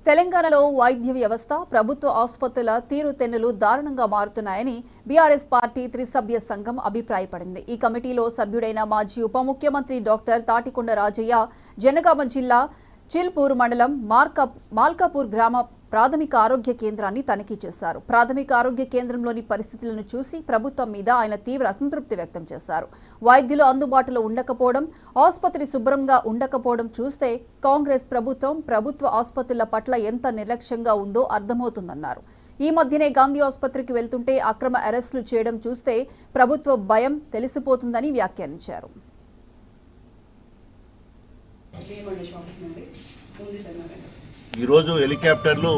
తెలంగాణలో వైద్య వ్యవస్థ ప్రభుత్వ ఆసుపత్రుల తీరుతెన్నులు దారుణంగా మారుతున్నాయని బీఆర్ఎస్ పార్టీ త్రిసభ్య సంఘం అభిప్రాయపడింది. ఈ కమిటీలో సభ్యుడైన మాజీ ఉప ముఖ్యమంత్రి డాక్టర్ తాటికొండ రాజయ్య జనగామ జిల్లా చిల్పూర్ మండలం మాల్కాపూర్ గ్రామ ప్రాథమిక ఆరోగ్య కేంద్రాన్ని తనిఖీ చేశారు. ప్రాథమిక ఆరోగ్య కేంద్రంలోని పరిస్థితులను చూసి ప్రభుత్వం మీద ఆయన తీవ్ర అసంతృప్తి వ్యక్తం చేశారు. వైద్యులు అందుబాటులో ఉండకపోవడం, ఆసుపత్రి శుభ్రంగా ఉండకపోవడం చూస్తే కాంగ్రెస్ ప్రభుత్వ ఆసుపత్రుల పట్ల ఎంత నిర్లక్ష్యంగా ఉందో అర్థమవుతుందన్నారు. ఈ మధ్యనే గాంధీ ఆసుపత్రికి వెళ్తుంటే అక్రమ అరెస్టులు చేయడం చూస్తే ప్రభుత్వ భయం తెలిసిపోతుందని వ్యాఖ్యానించారు. ఈరోజు హెలికాప్టర్లు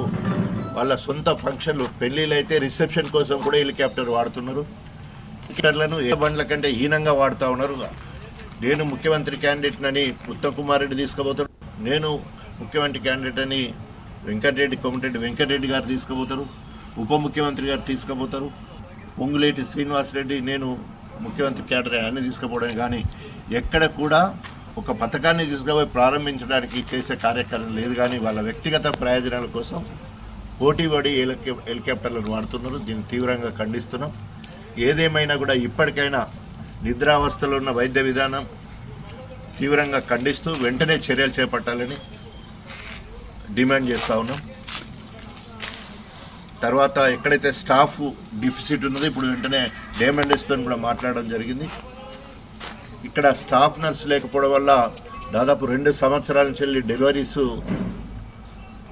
వాళ్ళ సొంత ఫంక్షన్లు పెళ్లిళ్ళు అయితే రిసెప్షన్ కోసం కూడా హెలికాప్టర్ వాడుతున్నారు. హెలికాప్టర్లను ఏ బండ్ల కంటే హీనంగా వాడుతూ ఉన్నారు. నేను ముఖ్యమంత్రి క్యాండిడేట్ అని ఉత్తమ్ కుమార్ రెడ్డి తీసుకుపోతారు, నేను ముఖ్యమంత్రి క్యాండిడేట్ అని కోమటిరెడ్డి వెంకటరెడ్డి గారు తీసుకుపోతారు, ఉప ముఖ్యమంత్రి గారు తీసుకుపోతారు, పొంగులేటి శ్రీనివాసరెడ్డి నేను ముఖ్యమంత్రి క్యాండిడేట్ అని తీసుకుపోవడం కానీ ఎక్కడ కూడా ఒక పథకాన్ని తీసుకుపోయి ప్రారంభించడానికి చేసే కార్యక్రమం లేదు. కానీ వాళ్ళ వ్యక్తిగత ప్రయోజనాల కోసం పోటీపడి హెలికాప్టర్లను వాడుతున్నారు. దీన్ని తీవ్రంగా ఖండిస్తున్నాం. ఏదేమైనా కూడా ఇప్పటికైనా నిద్రావస్థలో ఉన్న వైద్య విధానం తీవ్రంగా ఖండిస్తూ వెంటనే చర్యలు చేపట్టాలని డిమాండ్ చేస్తూ ఉన్నాం. తర్వాత ఎక్కడైతే స్టాఫ్ డిఫిసిట్ ఉన్నదో ఇప్పుడు వెంటనే డేమండెస్తో కూడా మాట్లాడడం జరిగింది. ఇక్కడ స్టాఫ్ నర్స్ లేకపోవడం వల్ల దాదాపు 2 సంవత్సరాల నుంచి డెలివరీస్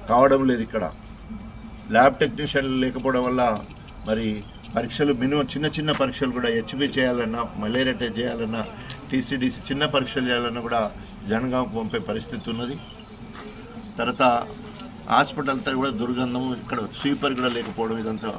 కావడం లేదు. ఇక్కడ ల్యాబ్ టెక్నీషియన్లు లేకపోవడం వల్ల మరి పరీక్షలు మినిమం చిన్న పరీక్షలు కూడా హెచ్బి చేయాలన్నా, మలేరియా టెస్ట్ చేయాలన్నా, టీసీడీసీ చిన్న పరీక్షలు చేయాలన్నా కూడా జనగాంకు పంపే పరిస్థితి ఉన్నది. తర్వాత హాస్పిటల్ అంతా కూడా దుర్గంధము, ఇక్కడ స్వీపర్ కూడా లేకపోవడం, ఇదంతా